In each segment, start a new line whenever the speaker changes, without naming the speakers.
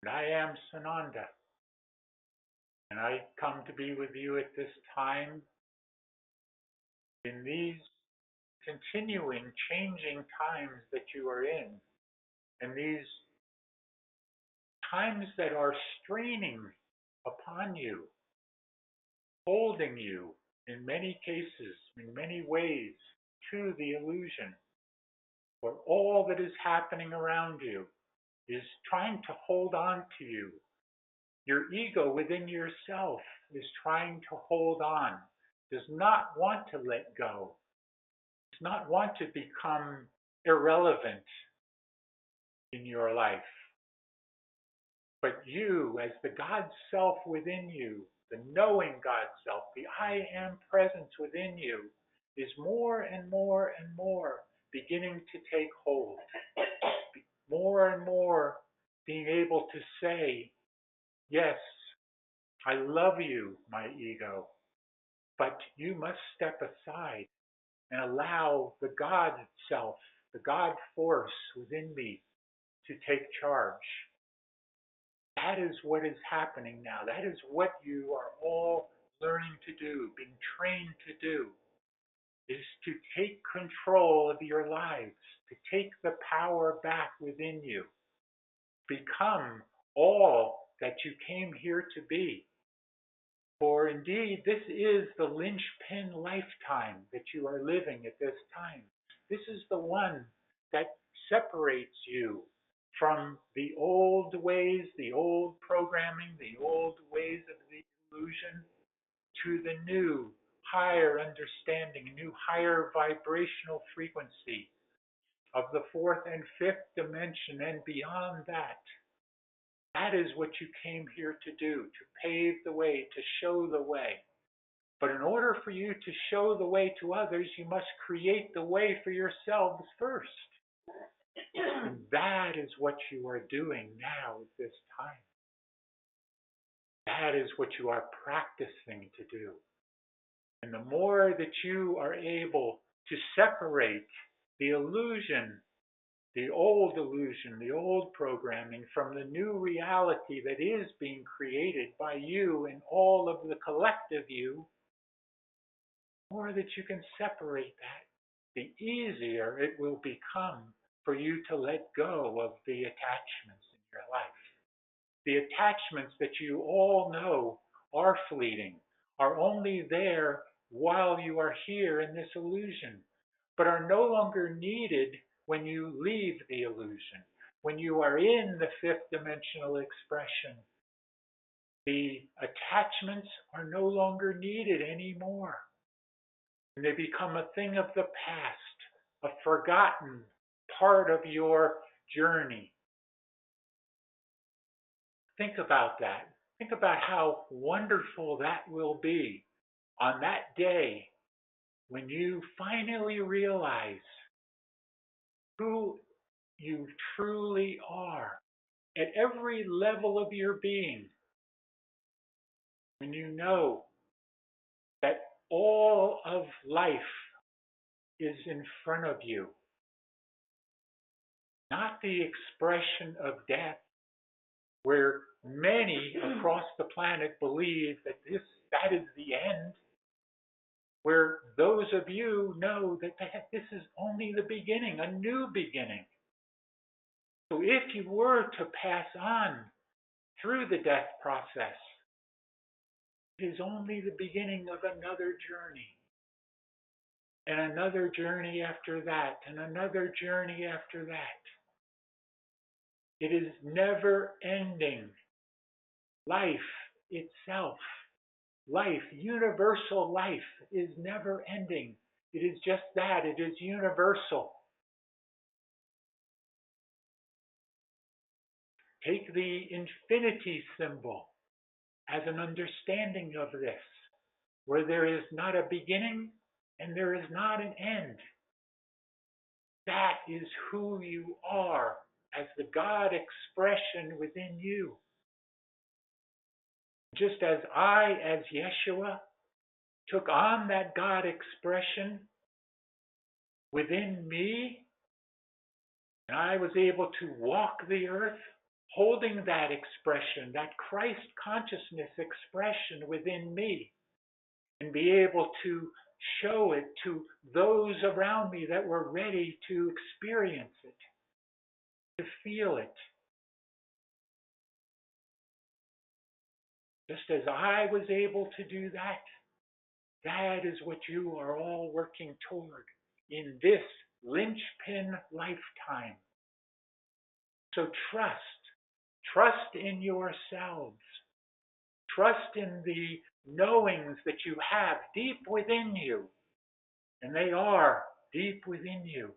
I am Sananda, and I come to be with you at this time in these continuing, changing times that you are in, and these times that are straining upon you, holding you in many cases, in many ways, to the illusion, where all that is happening around you is trying to hold on to you. Your ego within yourself is trying to hold on, does not want to let go, does not want to become irrelevant in your life. But you, as the God self within you, the knowing God self, the I am presence within you, is more and more and more beginning to take hold. More and more being able to say, yes, I love you, my ego, but you must step aside and allow the God self, the God force within me to take charge. That is what is happening now. That is what you are all learning to do, being trained to do, is to take control of your lives, to take the power back within you, become all that you came here to be. For indeed, this is the linchpin lifetime that you are living at this time. This is the one that separates you from the old ways, the old programming, the old ways of the illusion, to the new, higher understanding, new, higher vibrational frequency of the fourth and fifth dimension and beyond that. That is what you came here to do, to pave the way, to show the way. But in order for you to show the way to others, you must create the way for yourselves first. And that is what you are doing now at this time. That is what you are practicing to do. And the more that you are able to separate the illusion, the old programming from the new reality that is being created by you and all of the collective you, the more that you can separate that, the easier it will become for you to let go of the attachments in your life. The attachments that you all know are fleeting, are only there while you are here in this illusion, but are no longer needed when you leave the illusion, when you are in the fifth dimensional expression. The attachments are no longer needed anymore. And they become a thing of the past, a forgotten part of your journey. Think about that. Think about how wonderful that will be on that day when you finally realize who you truly are at every level of your being. When you know that all of life is in front of you, not the expression of death, where many across the planet believe that that is the end, where those of you know that this is only the beginning, a new beginning. So if you were to pass on through the death process, it is only the beginning of another journey, and another journey after that, and another journey after that. It is never ending. Life itself, life, universal life, is never ending. It is just that, it is universal. Take the infinity symbol as an understanding of this, where there is not a beginning and there is not an end. That is who you are as the God expression within you. Just as I, as Yeshua, took on that God expression within me, and I was able to walk the earth holding that expression, that Christ consciousness expression within me, and be able to show it to those around me that were ready to experience it, to feel it. Just as I was able to do that, that is what you are all working toward in this linchpin lifetime. So trust in yourselves, trust in the knowings that you have deep within you, and they are deep within you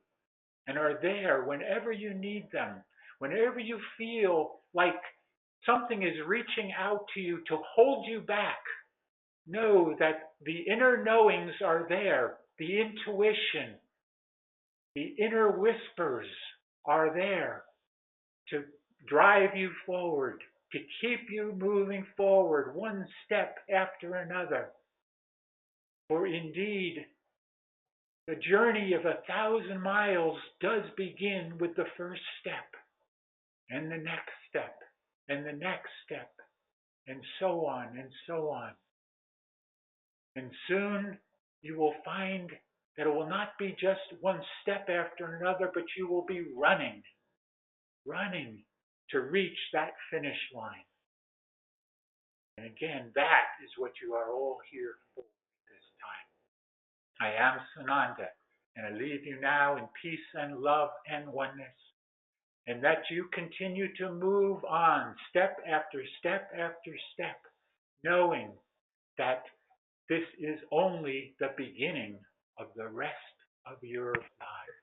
and are there whenever you need them, whenever you feel like something is reaching out to you to hold you back. Know that the inner knowings are there, the intuition, the inner whispers are there to drive you forward, to keep you moving forward one step after another. For indeed, the journey of 1,000 miles does begin with the first step, and the next step, and the next step, and so on and so on. And soon you will find that it will not be just one step after another, but you will be running to reach that finish line. And again, that is what you are all here for this time. I am Sananda, and I leave you now in peace and love and oneness, and that you continue to move on step after step after step, knowing that this is only the beginning of the rest of your life.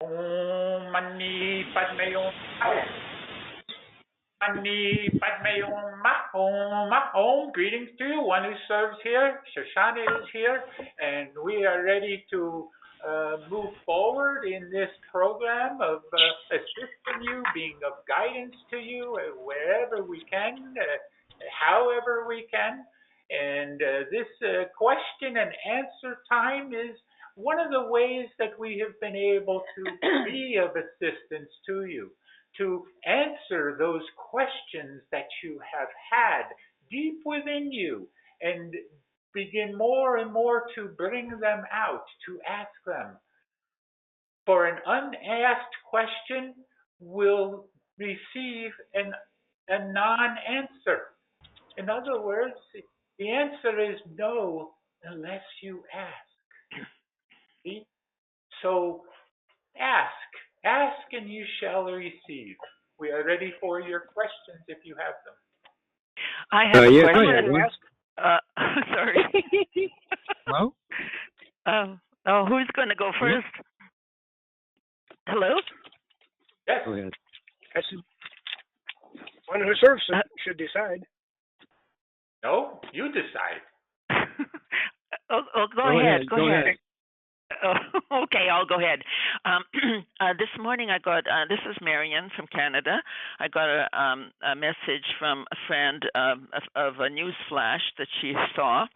Om Mani Padme Hum. Mani Padme Hum. Om. Greetings to you. One who serves here, Shoshana is here, and we are ready to move forward in this program of assisting you, being of guidance to you wherever we can, however we can. And this question and answer time is one of the ways that we have been able to be of assistance to you, to answer those questions that you have had deep within you and begin more and more to bring them out, to ask them. For an unasked question will receive a non-answer. In other words, the answer is no unless you ask. See? So ask and you shall receive. We are ready for your questions if you have them.
I have a
yes,
question. Sorry.
Hello?
Who's going to go first? Hello?
Yes.
Go ahead.
One who serves should decide.
No, you decide.
Go ahead.
Go ahead.
Oh, okay, I'll go ahead. This morning I got, this is Marion from Canada. I got a message from a friend of a news flash that she saw.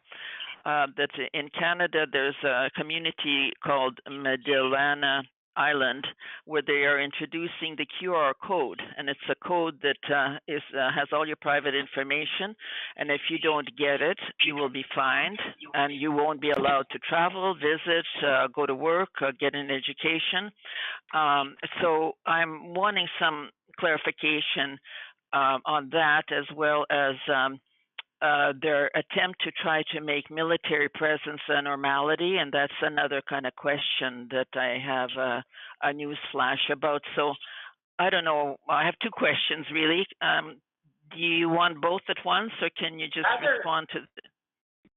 That in Canada there's a community called Medellana Island where they are introducing the QR code, and it's a code that has all your private information, and if you don't get it, you will be fined, and you won't be allowed to travel, visit, go to work, get an education. So I'm wanting some clarification on that, as well as their attempt to try to make military presence a normality, and that's another kind of question that I have a news flash about. So I don't know. I have two questions, really. Do you want both at once, or can you just respond to?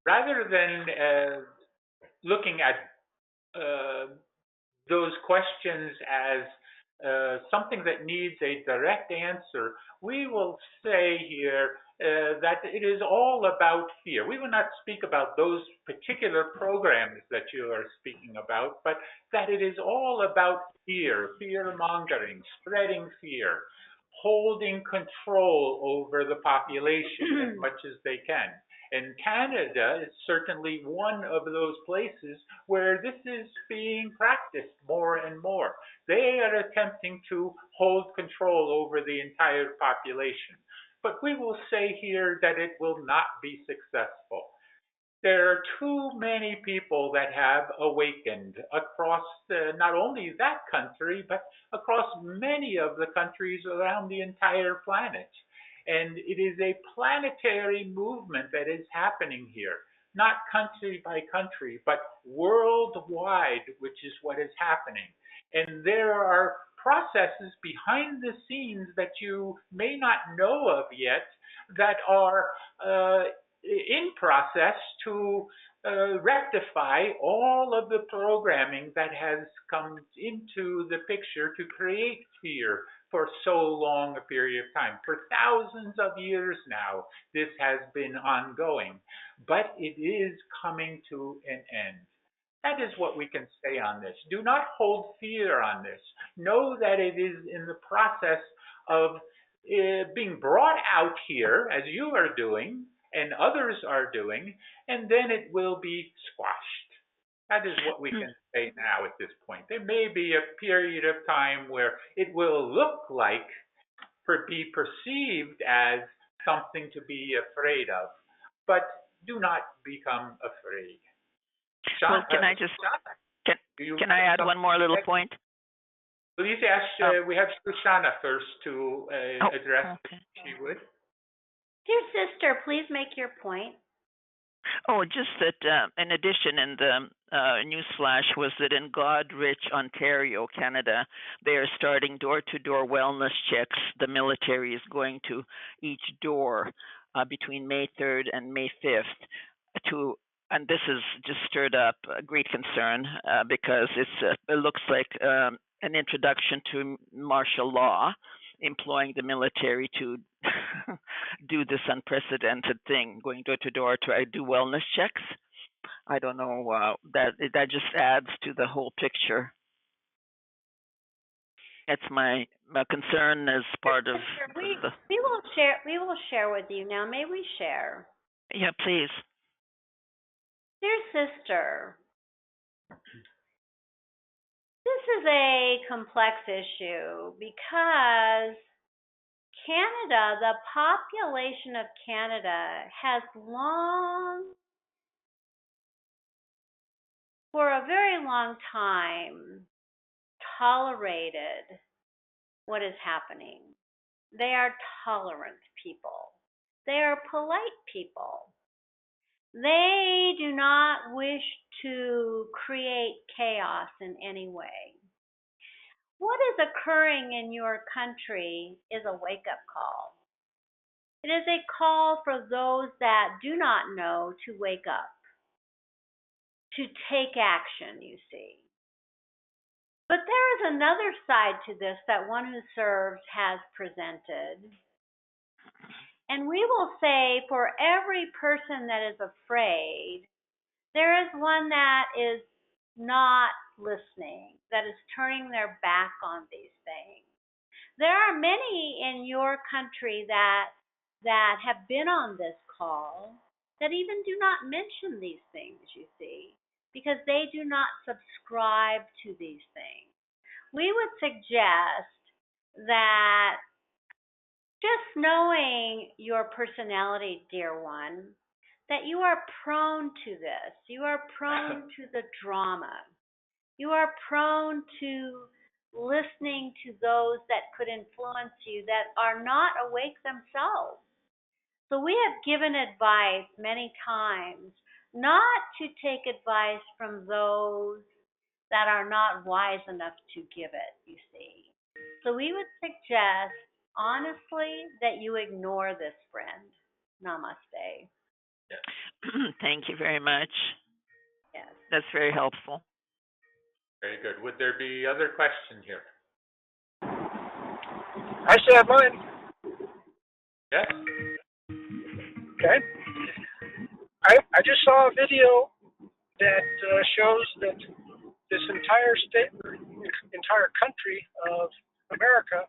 Rather than looking at those questions as something that needs a direct answer, we will say here that it is all about fear. We will not speak about those particular programs that you are speaking about, but that it is all about fear, fear-mongering, spreading fear, holding control over the population as much as they can. And Canada is certainly one of those places where this is being practiced more and more. They are attempting to hold control over the entire population. But we will say here that it will not be successful. There are too many people that have awakened across not only that country, but across many of the countries around the entire planet. And it is a planetary movement that is happening here, not country by country, but worldwide, which is what is happening. And there are processes behind the scenes that you may not know of yet that are in process to rectify all of the programming that has come into the picture to create fear for so long a period of time. For thousands of years now, this has been ongoing, but it is coming to an end. That is what we can say on this. Do not hold fear on this. Know that it is in the process of being brought out here, as you are doing, and others are doing, and then it will be squashed. That is what we can say now at this point. There may be a period of time where it will look like, be perceived as something to be afraid of, but do not become afraid.
Well, can I just can I add one more little point?
Please ask. We have Shoshana first to address.
Okay.
If she would.
Dear sister, please make your point.
Oh, just that in addition, in the news flash was that in Godrich, Ontario, Canada, they are starting door-to-door wellness checks. The military is going to each door between May 3rd and May 5th and this has just stirred up great concern because it looks like an introduction to martial law, employing the military to do this unprecedented thing, going door to door to do wellness checks. I don't know, that just adds to the whole picture. That's my concern as part of
we will share with you now. May we share?
Yeah, please.
Dear sister, this is a complex issue because Canada, the population of Canada has long, for a very long time, tolerated what is happening. They are tolerant people. They are polite people. They do not wish to create chaos in any way. What is occurring in your country is a wake-up call. It is a call for those that do not know to wake up, to take action, you see. But there is another side to this that one who serves has presented. And we will say for every person that is afraid, there is one that is not listening, that is turning their back on these things. There are many in your country that have been on this call that even do not mention these things, you see, because they do not subscribe to these things. We would suggest that just knowing your personality, dear one, that you are prone to this. You are prone to the drama. You are prone to listening to those that could influence you that are not awake themselves. So we have given advice many times not to take advice from those that are not wise enough to give it, you see. So we would suggest, honestly, that you ignore this friend. Namaste.
Yeah.
Thank you very much.
Yes.
That's very helpful.
Very good. Would there be other questions here?
I still have mine.
Yes.
Okay. I just saw a video that shows that this entire country of America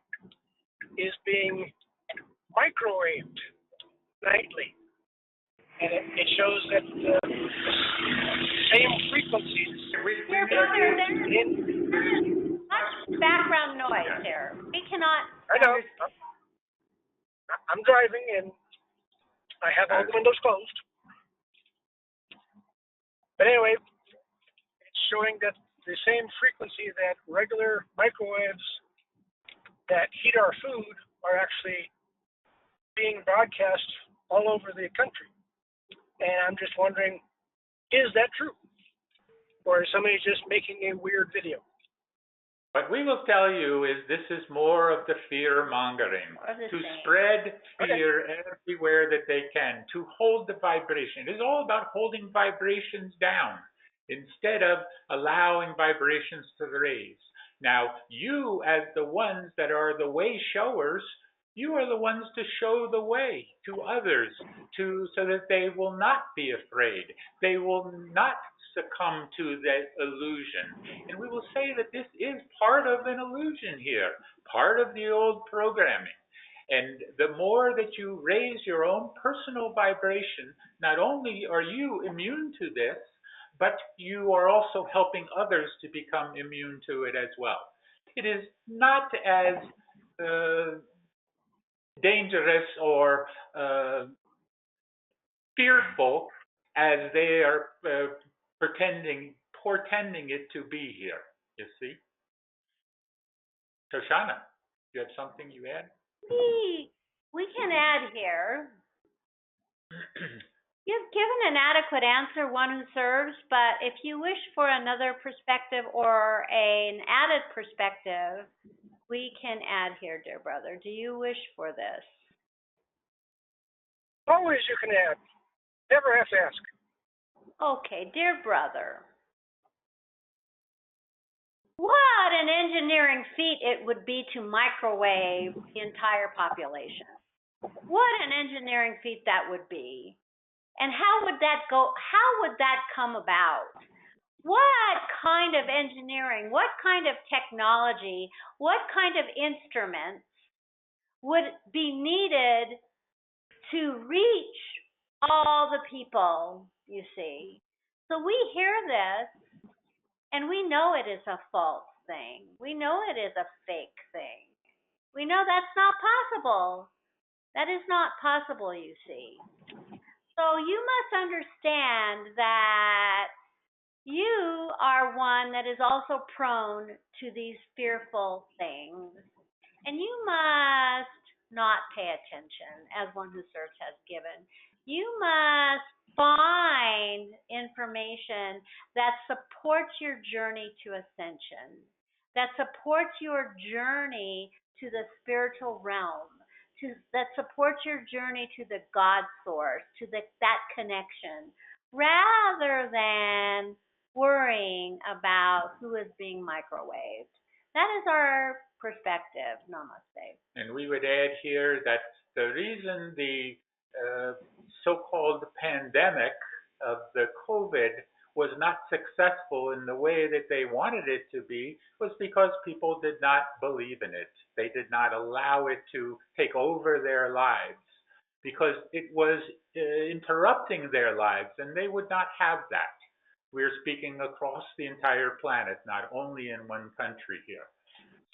is being microwaved nightly. and it shows that same frequencies
Dear brother, there's much background noise there. We cannot
I know.
understand.
I'm driving and I have all the windows closed. But anyway, it's showing that the same frequency that regular microwaves that heat our food are actually being broadcast all over the country. And I'm just wondering, is that true? Or is somebody just making a weird video?
What we will tell you is this is more of the fear mongering, to spread fear everywhere that they can, to hold the vibration. It is all about holding vibrations down instead of allowing vibrations to raise. Now, you as the ones that are the way showers, you are the ones to show the way to others so that they will not be afraid. They will not succumb to that illusion. And we will say that this is part of an illusion here, part of the old programming. And the more that you raise your own personal vibration, not only are you immune to this, but you are also helping others to become immune to it as well. It is not as dangerous or fearful as they are portending it to be here, you see. Shoshana, you have something you add?
We can add here. You've given an adequate answer, one who serves, but if you wish for another perspective or an added perspective, we can add here, dear brother. Do you wish for this?
Always you can add. Never have to ask.
Okay, dear brother. What an engineering feat it would be to microwave the entire population. What an engineering feat that would be. And how would that go? How would that come about? What kind of engineering, what kind of technology, what kind of instruments would be needed to reach all the people, you see? So we hear this, and we know it is a false thing. We know it is a fake thing. We know that's not possible. That is not possible, you see. So you must understand that you are one that is also prone to these fearful things. And you must not pay attention, as one who serves has given. You must find information that supports your journey to ascension, that supports your journey to the spiritual realm, that supports your journey to the God source, to that connection, rather than worrying about who is being microwaved. That is our perspective. Namaste.
And we would add here that the reason the so-called pandemic of the COVID was not successful in the way that they wanted it to be was because people did not believe in it. They did not allow it to take over their lives because it was interrupting their lives, and they would not have that. We're speaking across the entire planet, not only in one country here.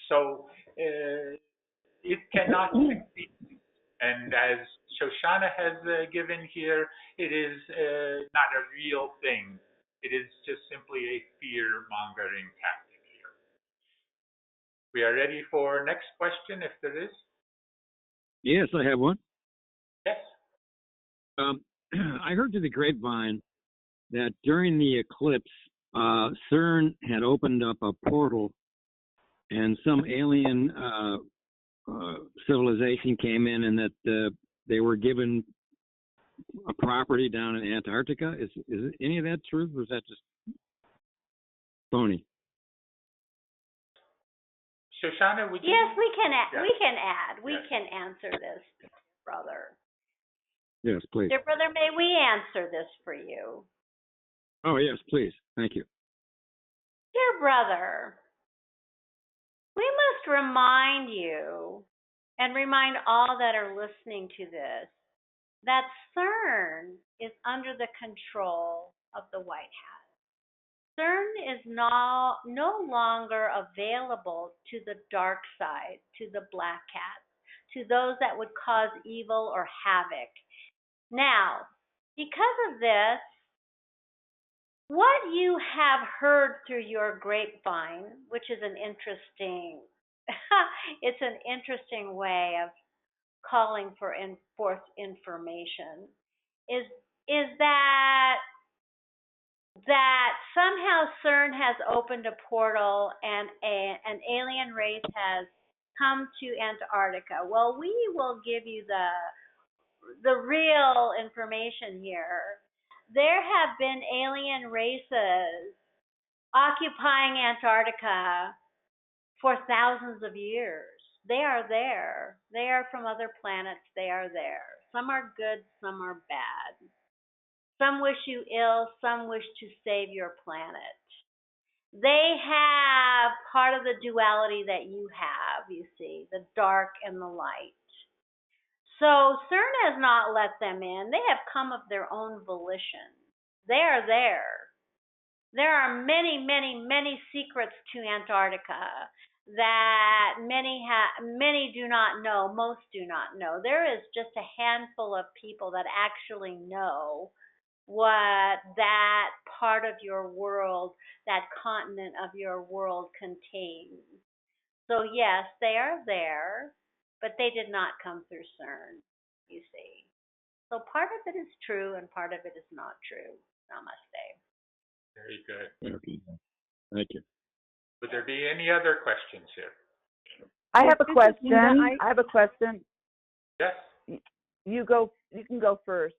So it cannot succeed. And as Shoshana has given here, it is not a real thing. It is just simply a fear-mongering tactic here. We are ready for next question, if there is.
Yes, I have one.
Yes.
I heard through the grapevine that during the eclipse, CERN had opened up a portal and some alien civilization came in, and that they were given a property down in Antarctica. Is any of that true, or is that just phony?
Shoshana, would you?
Yes, we can add.
Yes.
We can add. We
Yes.
can answer this, brother.
Yes, please.
Dear brother, may we answer this for you?
Oh, yes, please. Thank you.
Dear brother, we must remind you and remind all that are listening to this that CERN is under the control of the White Hat. CERN is no longer available to the dark side, to the black cats, to those that would cause evil or havoc. Now, because of this, what you have heard through your grapevine, which is an interesting, it's an interesting way of calling for forth information, is that somehow CERN has opened a portal and an alien race has come to Antarctica. Well, we will give you the real information here. There have been alien races occupying Antarctica for thousands of years. They are there. They are from other planets. They are there. Some are good, some are bad. Some wish you ill, some wish to save your planet. They have part of the duality that you have, you see, the dark and the light. So CERN has not let them in. They have come of their own volition. They are there. There are many, many, many secrets to Antarctica that many do not know, most do not know. There is just a handful of people that actually know what that part of your world, that continent of your world contains. So yes, they are there, but they did not come through CERN, you see. So part of it is true and part of it is not true. Namaste.
Very good.
Okay. Thank you.
Would there be any other questions here?
I have a
This is
question.
Linda.
I have a question.
Yes.
You go. You can go first.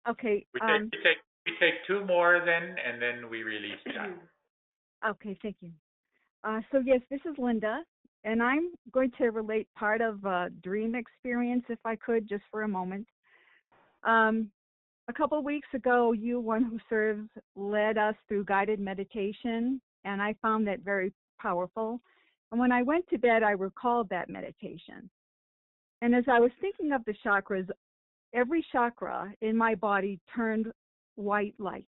Okay.
We take two more then, and then we release John.
Okay, thank you. So yes, this is Linda, and I'm going to relate part of a dream experience, if I could, just for a moment. A couple of weeks ago, you, One Who Serves, led us through guided meditation, and I found that very powerful. And when I went to bed, I recalled that meditation. And as I was thinking of the chakras, every chakra in my body turned white light,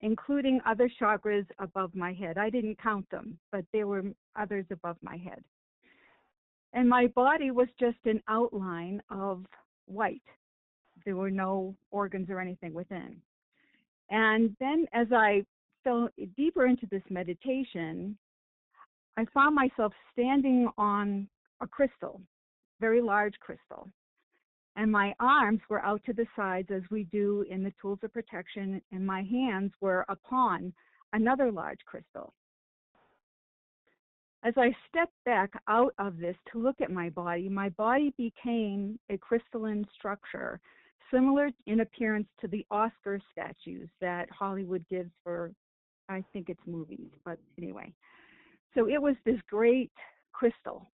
including other chakras above my head. I didn't count them, but there were others above my head. And my body was just an outline of white. There were no organs or anything within. And then as I fell deeper into this meditation, I found myself standing on a crystal, very large crystal. And my arms were out to the sides as we do in the tools of protection, and my hands were upon another large crystal. As I stepped back out of this to look at my body became a crystalline structure, similar in appearance to the Oscar statues that Hollywood gives for, I think it's movies, but anyway. So it was this great crystal.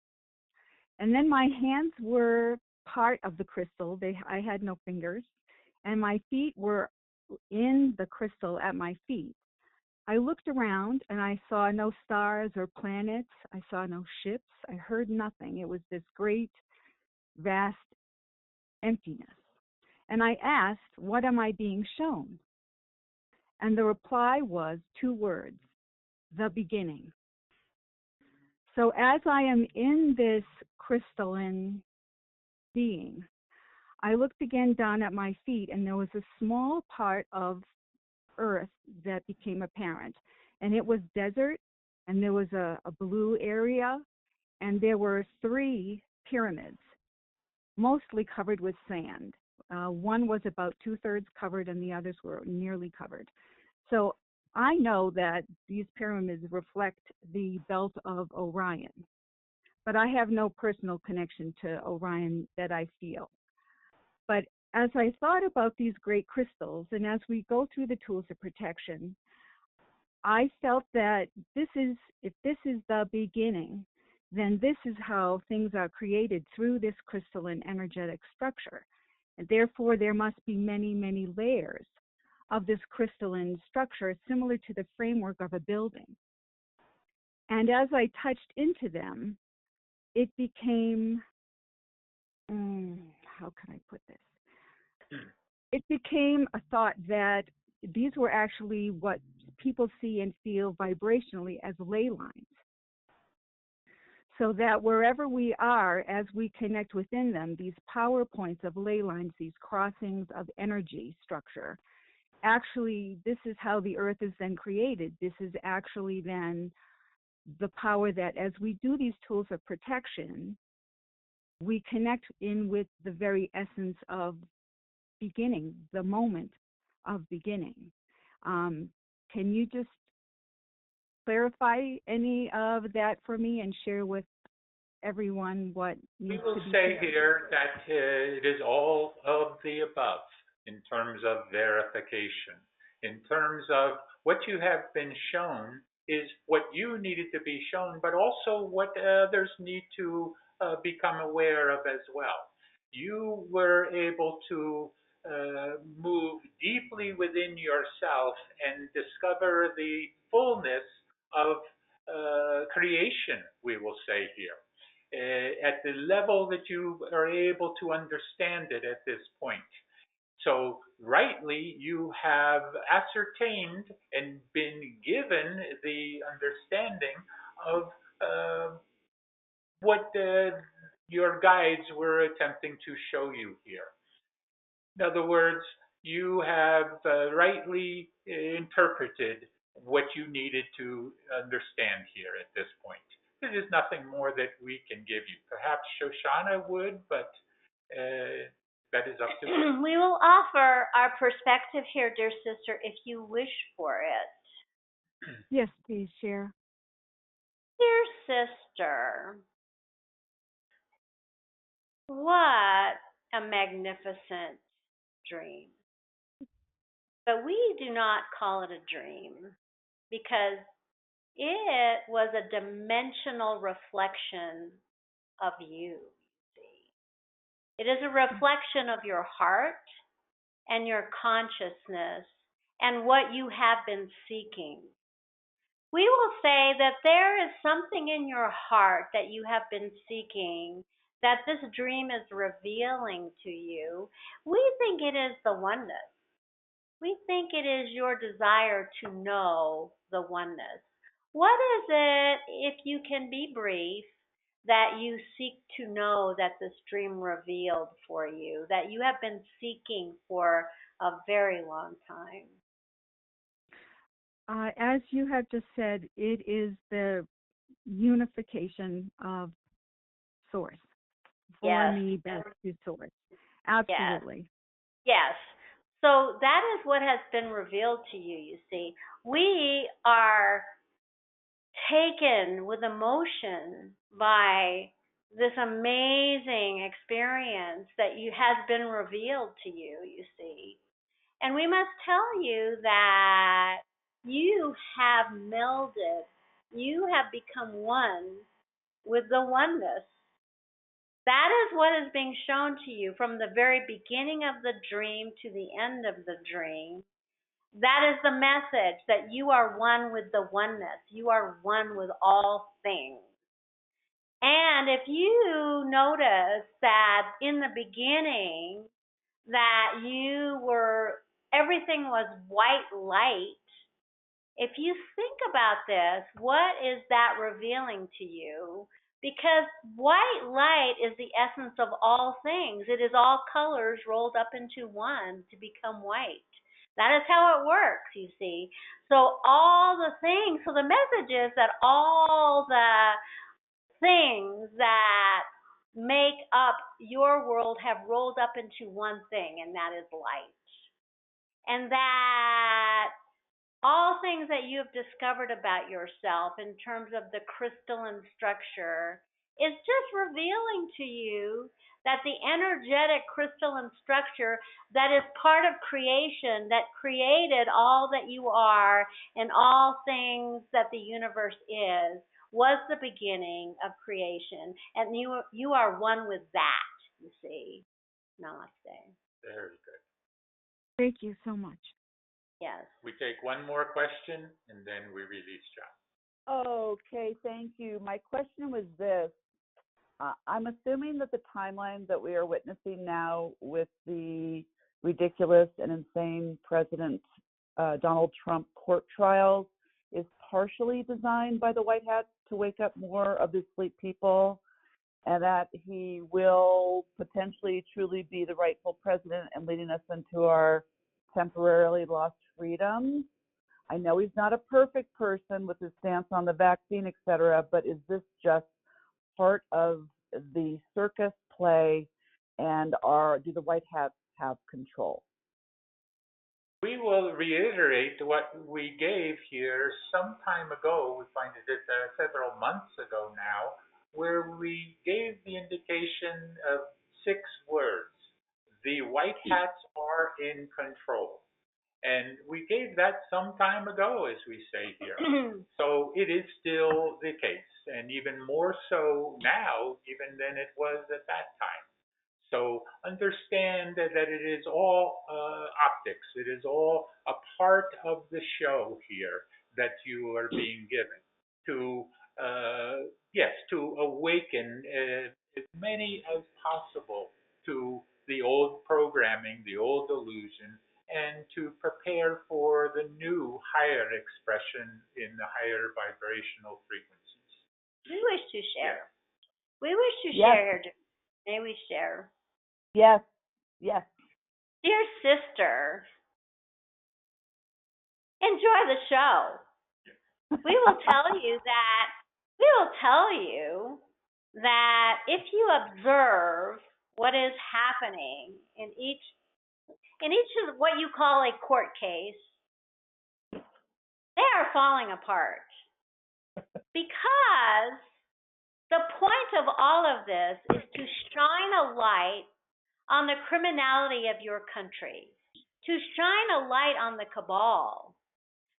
And then my hands were part of the crystal. I had no fingers, and my feet were in the crystal at my feet. I looked around and I saw no stars or planets. I saw no ships. I heard nothing. It was this great, vast emptiness. And I asked, what am I being shown? And the reply was 2 words, the beginning. So as I am in this crystalline being, I looked again down at my feet, and there was a small part of earth that became apparent. And it was desert, and there was a blue area, and there were 3 pyramids, mostly covered with sand. One was about 2/3 covered, and the others were nearly covered. So I know that these pyramids reflect the belt of Orion, but I have no personal connection to Orion that I feel. But as I thought about these great crystals, and as we go through the tools of protection, I felt that if this is the beginning, then this is how things are created through this crystalline energetic structure. And therefore, there must be many, many layers of this crystalline structure, similar to the framework of a building. And as I touched into them, it became, how can I put this? It became a thought that these were actually what people see and feel vibrationally as ley lines. So that wherever we are, as we connect within them, these power points of ley lines, these crossings of energy structure, actually, this is how the earth is then created. This is actually then the power that as we do these tools of protection, we connect in with the very essence of beginning, the moment of beginning. Can you just clarify any of that for me and share with everyone what
We
needs
will
to be
say
shared?
here that it is all of the above in terms of verification. In terms of what you have been shown is what you needed to be shown, but also what others need to become aware of as well. You were able to move deeply within yourself and discover the fullness of creation, we will say here, at the level that you are able to understand it at this point. So, rightly, you have ascertained and been given the understanding of what your guides were attempting to show you here. In other words, you have rightly interpreted what you needed to understand here at this point. There is nothing more that we can give you. Perhaps Shoshana would, but that is up to her.
We will offer our perspective here, dear sister, if you wish for it.
Yes, please share.
Dear sister, what a magnificent dream. But we do not call it a dream because it was a dimensional reflection of you. See, it is a reflection of your heart and your consciousness and what you have been seeking. We will say that there is something in your heart that you have been seeking that this dream is revealing to you. We think it is the oneness. We think it is your desire to know the oneness. What is it, if you can be brief, that you seek to know that this dream revealed for you, that you have been seeking for a very long time?
As you have just said, it is the unification of source, for me back to source. Absolutely.
Yes. So that is what has been revealed to you, you see. We are taken with emotion by this amazing experience that you has been revealed to you, you see. And we must tell you that you have melded, you have become one with the oneness. That is what is being shown to you from the very beginning of the dream to the end of the dream. That is the message that you are one with the oneness. You are one with all things. And if you notice that in the beginning that you were, everything was white light, if you think about this, what is that revealing to you? Because white light is the essence of all things. It is all colors rolled up into one to become white. That is how it works, you see. So all the things, so the message is that all the things that make up your world have rolled up into one thing, and that is light. And that all things that you have discovered about yourself in terms of the crystalline structure is just revealing to you that the energetic crystalline structure that is part of creation, that created all that you are and all things that the universe is, was the beginning of creation. And you are one with that, you see. Namaste.
Very good.
Thank you so much.
Yes.
We take one more question and then we release John.
Okay, thank you. My question was this. I'm assuming that the timeline that we are witnessing now with the ridiculous and insane President Donald Trump court trials is partially designed by the White Hats to wake up more of the asleep people, and that he will potentially truly be the rightful president and leading us into our temporarily lost freedoms. I know he's not a perfect person with his stance on the vaccine, et cetera, but is this just part of the circus play, and do the White Hats have control?
We will reiterate what we gave here some time ago. We find it several months ago now, where we gave the indication of 6 words. The White Hats are in control. And we gave that some time ago, as we say here. So it is still the case, and even more so now, even than it was at that time. So understand that it is all optics. It is all a part of the show here that you are being given to, yes, to awaken as many as possible to the old programming, the old illusion, and to prepare for the new higher expression in the higher vibrational frequencies.
We wish to share. We wish to
Yes.
share. May we share?
Yes, yes.
Dear sister, enjoy the show. We will tell you that if you observe what is happening in each of what you call a court case, they are falling apart. Because the point of all of this is to shine a light on the criminality of your country, to shine a light on the cabal,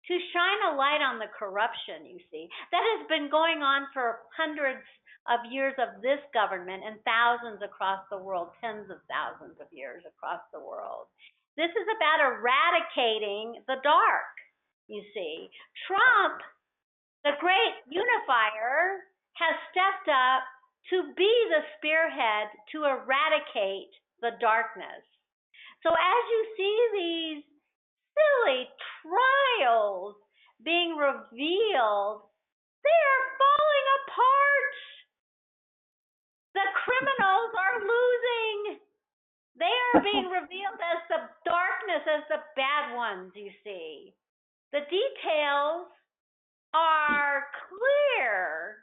to shine a light on the corruption, you see, that has been going on for hundreds of years of this government and thousands across the world, tens of thousands of years across the world. This is about eradicating the dark, you see. Trump, the great unifier, has stepped up to be the spearhead to eradicate the darkness. So as you see these silly trials being revealed, they are falling apart. The criminals are losing. They are being revealed as the darkness, as the bad ones, you see. The details are clear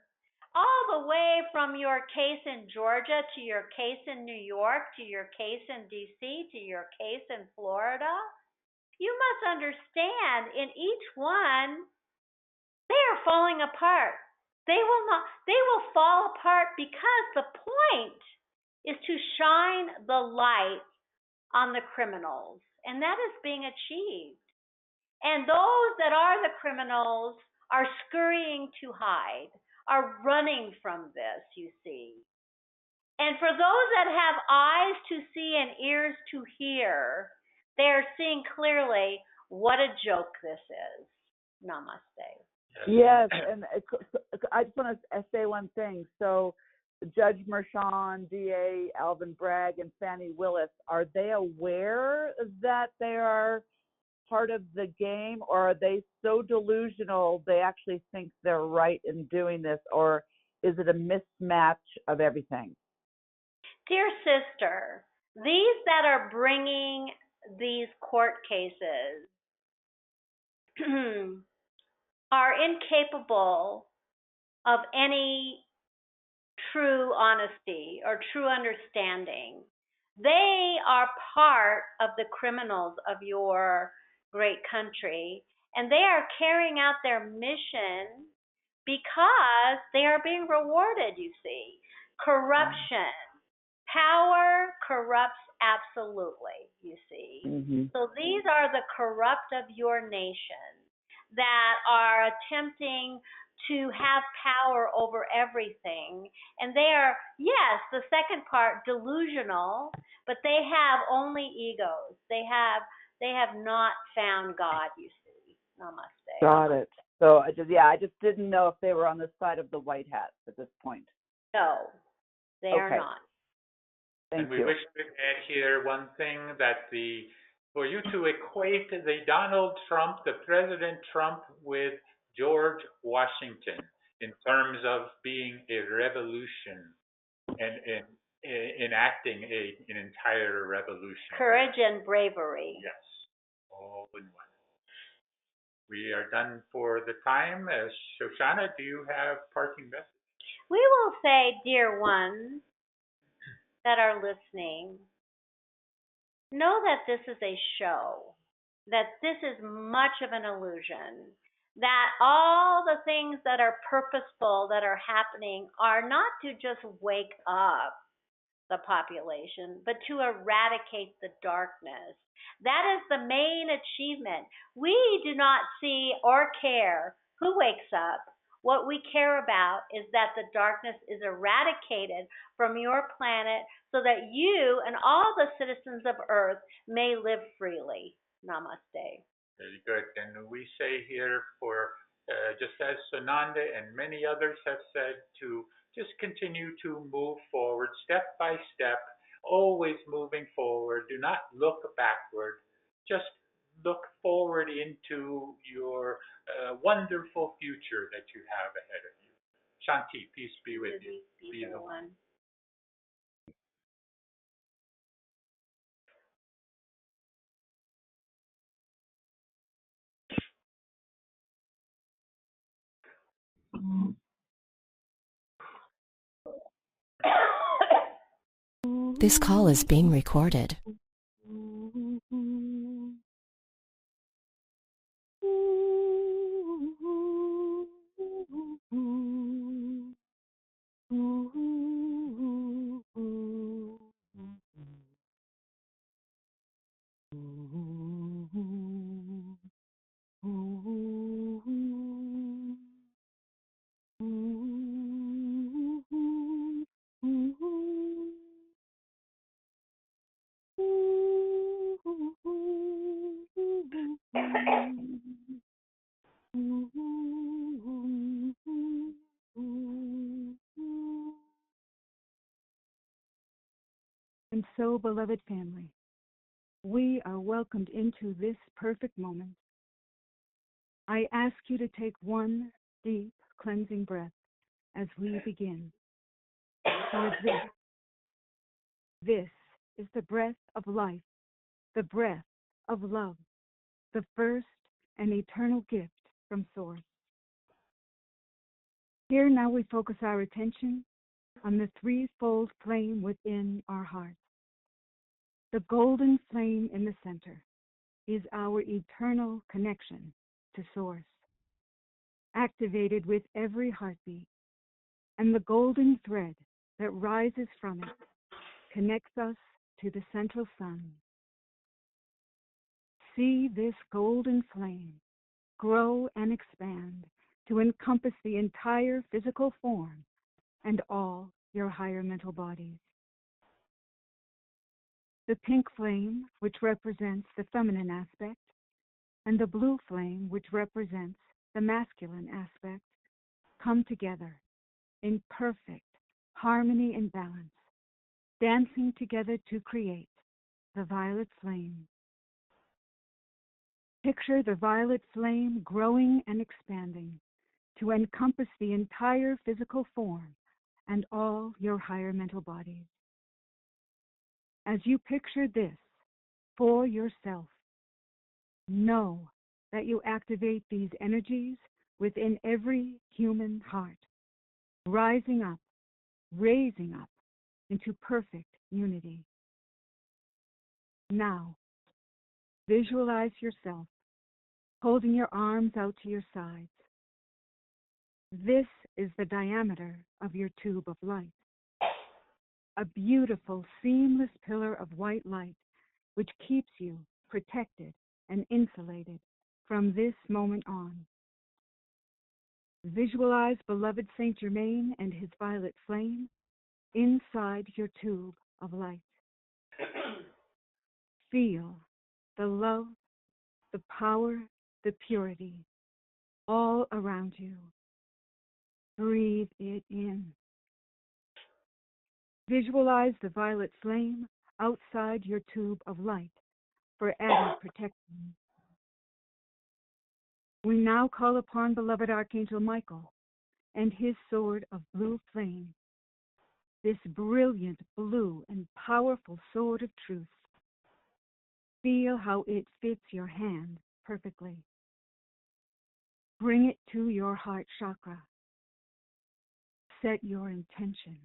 all the way from your case in Georgia to your case in New York to your case in DC to your case in Florida. You must understand, in each one, they are falling apart. They will fall apart because the point is to shine the light on the criminals, and that is being achieved. And those that are the criminals are scurrying to hide, are running from this, you see. And for those that have eyes to see and ears to hear, they are seeing clearly what a joke this is. Namaste.
Yes, and I just want to say one thing. So Judge Mershon, DA Alvin Bragg, and Fannie Willis, are they aware that they are part of the game, or are they so delusional they actually think they're right in doing this, or is it a mismatch of everything?
Dear sister, these that are bringing these court cases are incapable of any true honesty or true understanding. They are part of the criminals of your great country, and they are carrying out their mission because they are being rewarded, you see. Corruption. Power corrupts absolutely, you see. So these are the corrupt of your nation that are attempting to have power over everything. And they are, yes, the second part, delusional, but they have only egos. They have not found God, you see. Namaste.
Got it. So I just didn't know if they were on the side of the White Hats at this point.
No. They are
Okay.
not.
Thank
And we
you.
wish to add here one thing, that for you to equate the Donald Trump, the President Trump, with George Washington in terms of being a revolution and enacting an entire revolution.
Courage and bravery.
Yes, all in one. We are done for the time. Shoshana, do you have parting message?
We will say, dear ones that are listening, know that this is a show, that this is much of an illusion, that all the things that are purposeful that are happening are not to just wake up the population, but to eradicate the darkness. That is the main achievement. We do not see or care who wakes up. What we care about is that the darkness is eradicated from your planet so that you and all the citizens of Earth may live freely. Namaste.
Very good. And we say here, just as Sananda and many others have said, to just continue to move forward step by step, always moving forward. Do not look backward. Just look forward into your wonderful future that you have ahead of you. Shanti, peace be with you. Be the one.
This call is being recorded.
And so, beloved family, we are welcomed into this perfect moment. I ask you to take one deep cleansing breath as we begin. For this is the breath of life, the breath of love, the first and eternal gift from Source. Here now we focus our attention on the threefold flame within our hearts. The golden flame in the center is our eternal connection to Source, activated with every heartbeat, and the golden thread that rises from it connects us to the central sun. See this golden flame grow and expand to encompass the entire physical form and all your higher mental bodies. The pink flame, which represents the feminine aspect, and the blue flame, which represents the masculine aspect, come together in perfect harmony and balance, dancing together to create the violet flame. Picture the violet flame growing and expanding to encompass the entire physical form and all your higher mental bodies. As you picture this for yourself, know that you activate these energies within every human heart, rising up, raising up into perfect unity. Now, visualize yourself holding your arms out to your sides. This is the diameter of your tube of light, a beautiful, seamless pillar of white light which keeps you protected and insulated from this moment on. Visualize beloved Saint Germain and his violet flame inside your tube of light. Feel the love, the power, the purity all around you. Breathe it in. Visualize the violet flame outside your tube of light for added protection. We now call upon beloved Archangel Michael and his sword of blue flame, this brilliant blue and powerful sword of truth. Feel how it fits your hand perfectly. Bring it to your heart chakra. Set your intention.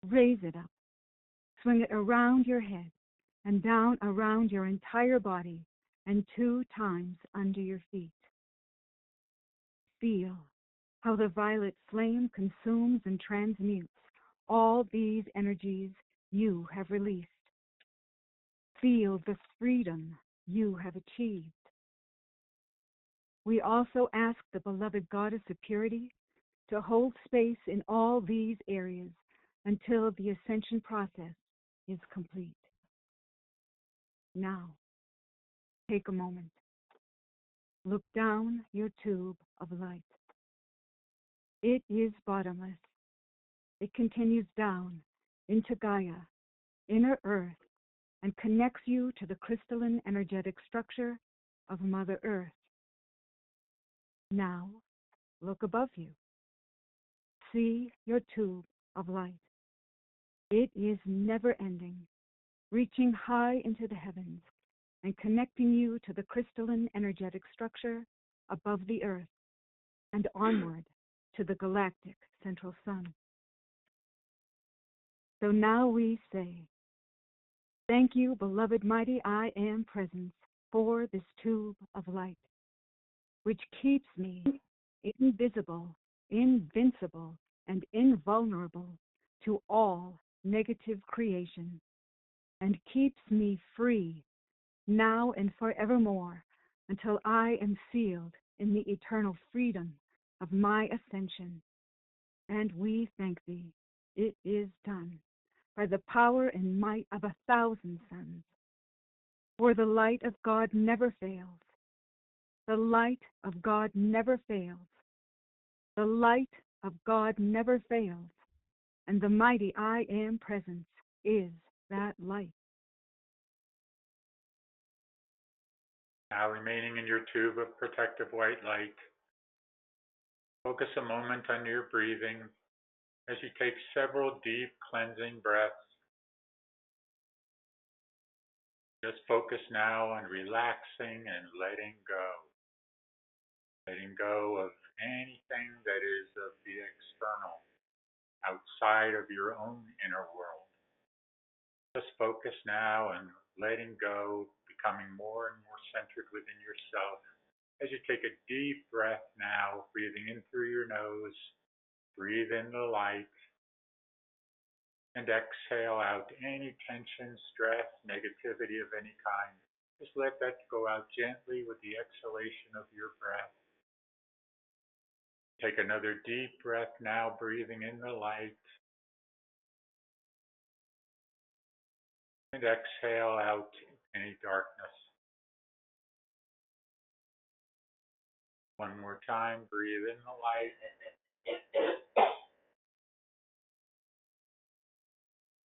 Raise it up. Swing it around your head and down around your entire body and 2 times under your feet. Feel how the violet flame consumes and transmutes all these energies you have released. Feel the freedom you have achieved. We also ask the beloved Goddess of Purity to hold space in all these areas until the ascension process is complete. Now, take a moment. Look down your tube of light. It is bottomless. It continues down into Gaia, inner Earth, and connects you to the crystalline energetic structure of Mother Earth. Now, look above you. See your tube of light. It is never-ending, reaching high into the heavens and connecting you to the crystalline energetic structure above the Earth and onward to the galactic central sun. So now we say, thank you, beloved mighty I Am Presence, for this tube of light, which keeps me invisible, invincible, and invulnerable to all negative creation, and keeps me free now and forevermore until I am sealed in the eternal freedom of my ascension. And we thank thee. It is done by the power and might of 1,000 suns. For the light of God never fails. The light of God never fails. The light of God never fails. And the mighty I Am Presence is that light.
Now remaining in your tube of protective white light, focus a moment on your breathing as you take several deep cleansing breaths. Just focus now on relaxing and letting go. Letting go of anything that is of the external, outside of your own inner world. Just focus now on letting go, becoming more and more centered within yourself as you take a deep breath now, breathing in through your nose, breathe in the light, and exhale out any tension, stress, negativity of any kind. Just let that go out gently with the exhalation of your breath. Take another deep breath now, breathing in the light. And exhale out any darkness. One more time, breathe in the light.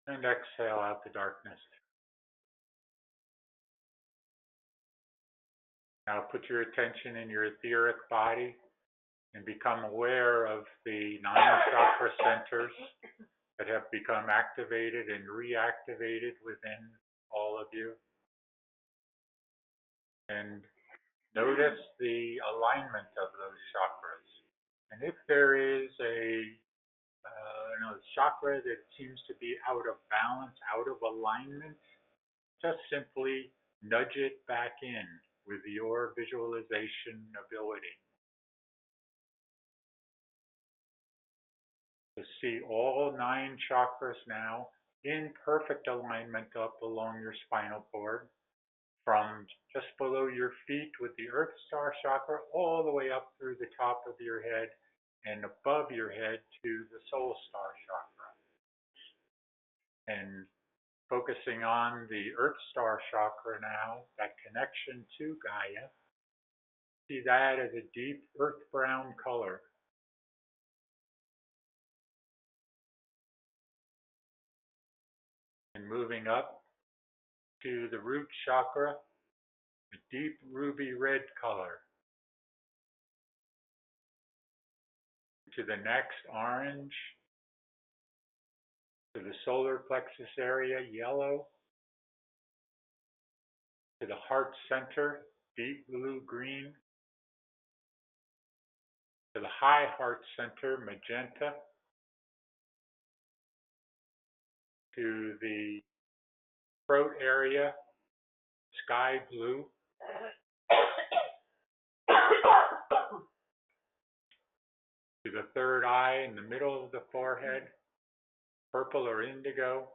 And exhale out the darkness. Now put your attention in your etheric body and become aware of the 9 chakra centers that have become activated and reactivated within all of you. And notice the alignment of those chakras. And if there is a chakra that seems to be out of balance, out of alignment, just simply nudge it back in with your visualization ability. To see all 9 chakras now in perfect alignment up along your spinal cord, from just below your feet with the Earth Star chakra all the way up through the top of your head and above your head to the Soul Star chakra. And focusing on the Earth Star chakra now, that connection to Gaia, see that as a deep earth brown color. And moving up to the root chakra, a deep ruby red color. To the next, orange. To the solar plexus area, yellow. To the heart center, deep blue-green. To the high heart center, magenta. To the throat area, sky blue. To the third eye in the middle of the forehead, purple or indigo.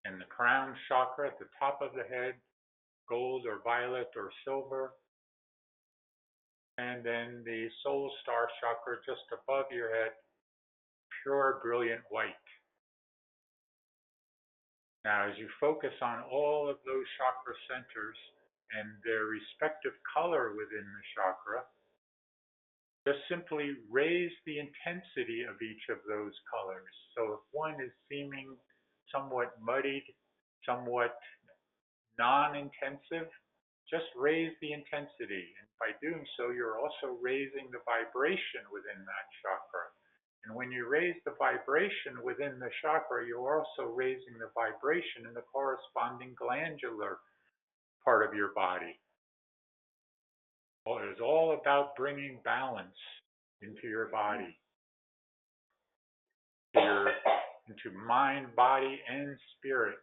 And the crown chakra at the top of the head, gold or violet or silver. And then the soul star chakra just above your head, pure brilliant white. Now, as you focus on all of those chakra centers and their respective color within the chakra, just simply raise the intensity of each of those colors. So if one is seeming somewhat muddied, somewhat non-intensive, just raise the intensity. And by doing so, you're also raising the vibration within that chakra. And when you raise the vibration within the chakra, you're also raising the vibration in the corresponding glandular part of your body. Well, it is all about bringing balance into your body, into mind, body, and spirit.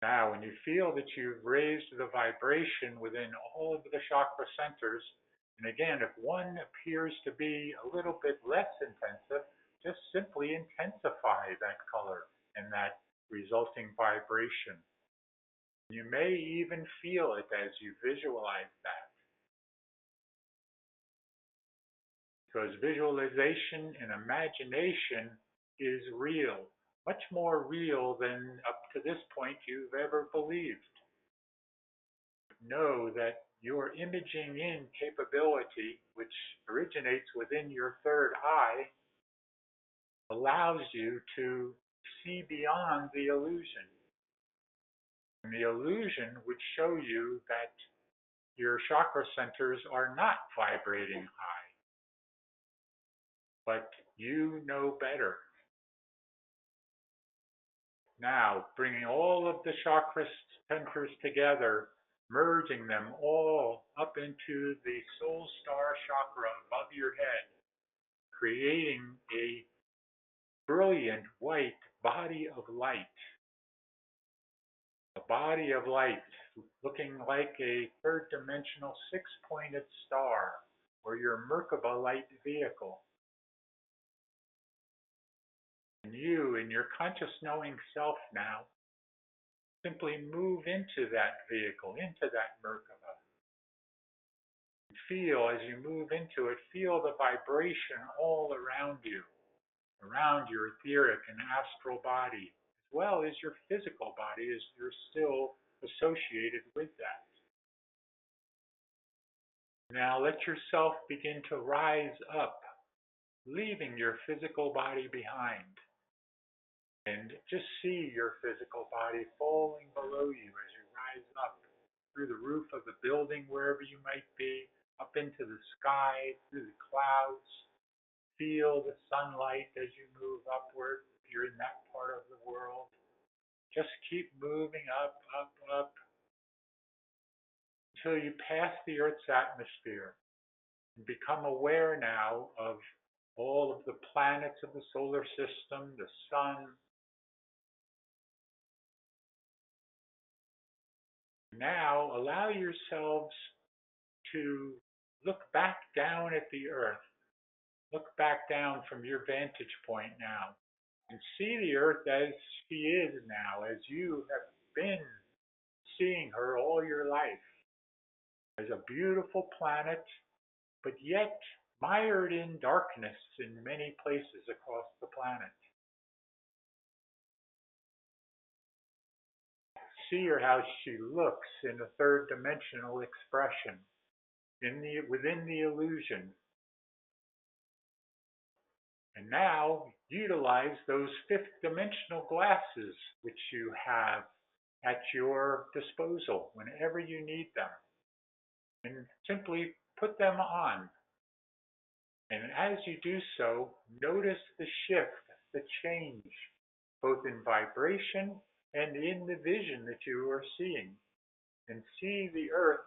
Now, when you feel that you've raised the vibration within all of the chakra centers, and again, if one appears to be a little bit less intensive, just simply intensify that color and that resulting vibration. You may even feel it as you visualize that. Because visualization and imagination is real, much more real than up to this point you've ever believed. Know that your imaging in capability, which originates within your third eye, allows you to see beyond the illusion. And the illusion would show you that your chakra centers are not vibrating high. But you know better. Now, bringing all of the chakra centers together, merging them all up into the soul star chakra above your head, creating a brilliant white body of light. A body of light looking like a third-dimensional six-pointed star or your Merkaba light vehicle. And you, in your conscious knowing self now, simply move into that vehicle, into that Merkaba. Feel, as you move into it, feel the vibration all around you, around your etheric and astral body, as well as your physical body, as you're still associated with that. Now let yourself begin to rise up, leaving your physical body behind. And just see your physical body falling below you as you rise up through the roof of the building, wherever you might be, up into the sky, through the clouds. Feel the sunlight as you move upward, if you're in that part of the world. Just keep moving up, up, up, until you pass the Earth's atmosphere and become aware now of all of the planets of the solar system, the sun. Now allow yourselves to look back down at the Earth. Look back down from your vantage point now and see the Earth as she is now, as you have been seeing her all your life, as a beautiful planet, but yet mired in darkness in many places across the planet. See her how she looks in a third dimensional expression, within the illusion, And now utilize those fifth dimensional glasses which you have at your disposal whenever you need them. And simply put them on. And as you do so, notice the shift, the change, both in vibration and in the vision that you are seeing. And see the earth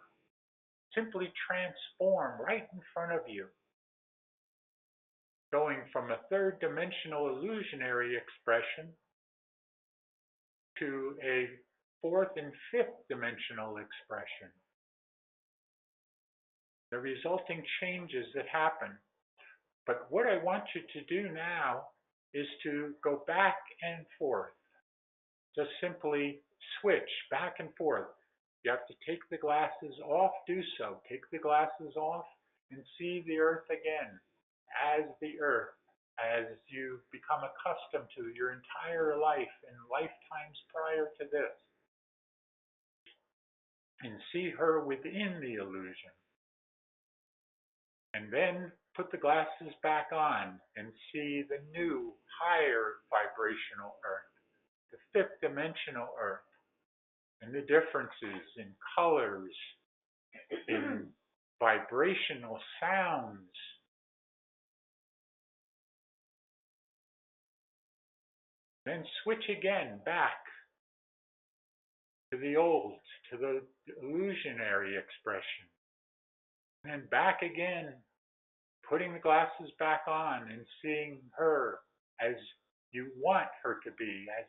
simply transform right in front of you, going from a third dimensional illusionary expression to a fourth and fifth dimensional expression. The resulting changes that happen. But what I want you to do now is to go back and forth. Just simply switch back and forth. You have to take the glasses off, do so. Take the glasses off and see the earth again as the earth, as you become accustomed to your entire life and lifetimes prior to this. And see her within the illusion. And then put the glasses back on and see the new, higher vibrational earth, the fifth dimensional earth, and the differences in colors, in vibrational sounds. Then switch again back to the old, to the illusionary expression. And then back again, putting the glasses back on and seeing her as you want her to be, as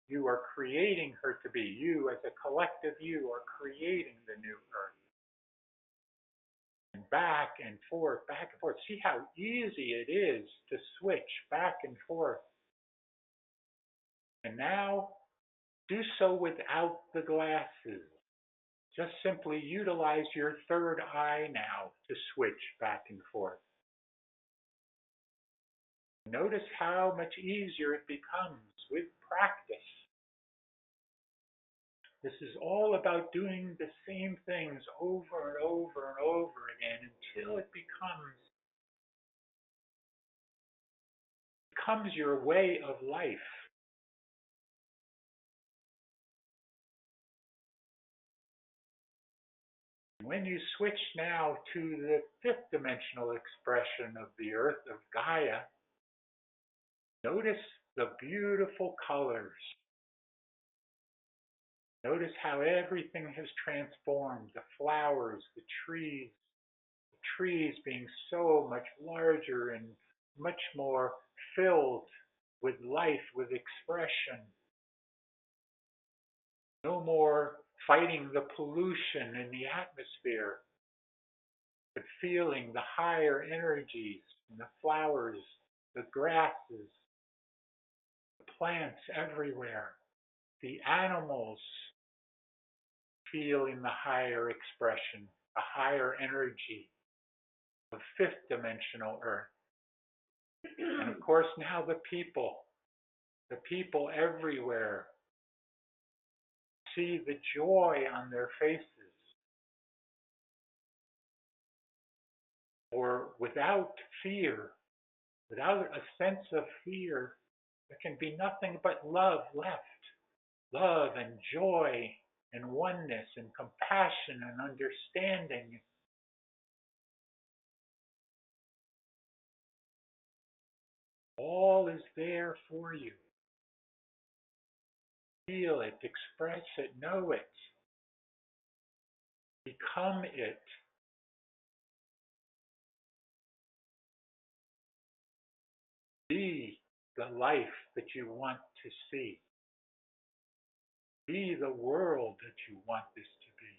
you are creating her to be. You, as a collective you, are creating the new earth. And back and forth, back and forth. See how easy it is to switch back and forth. And now, do so without the glasses. Just simply utilize your third eye now to switch back and forth. Notice how much easier it becomes with practice. This is all about doing the same things over and over and over again until it becomes your way of life. When you switch now to the fifth dimensional expression of the earth, of Gaia, notice the beautiful colors. Notice how everything has transformed, the flowers, the trees being so much larger and much more filled with life, with expression. No more fighting the pollution in the atmosphere, but feeling the higher energies in the flowers, the grasses, the plants everywhere, the animals feeling the higher expression, a higher energy of fifth dimensional earth. And of course now the people everywhere, see the joy on their faces. Or without fear, without a sense of fear, there can be nothing but love left. Love and joy and oneness and compassion and understanding. All is there for you. Feel it, express it, know it. Become it. Be the life that you want to see. Be the world that you want this to be.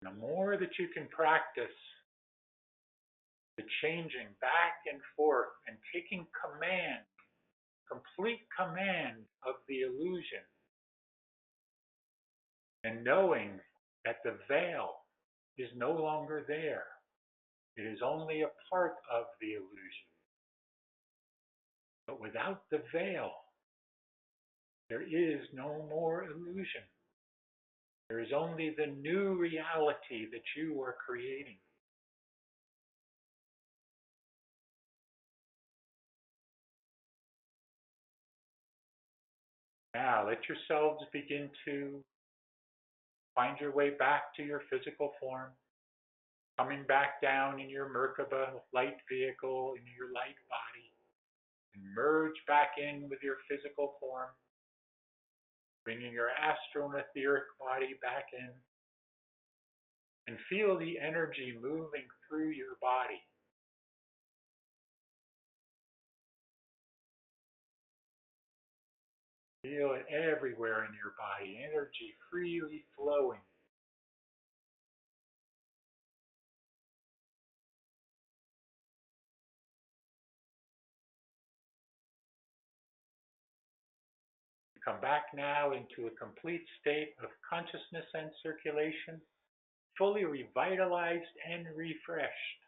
The more that you can practice the changing back and forth and taking command, complete command of the illusion, and knowing that the veil is no longer there. It is only a part of the illusion. But without the veil, there is no more illusion. There is only the new reality that you are creating. Now, let yourselves begin to find your way back to your physical form, coming back down in your Merkaba light vehicle, in your light body, and merge back in with your physical form, bringing your astral and etheric body back in, and feel the energy moving through your body. Feel it everywhere in your body, energy freely flowing. Come back now into a complete state of consciousness and circulation, fully revitalized and refreshed.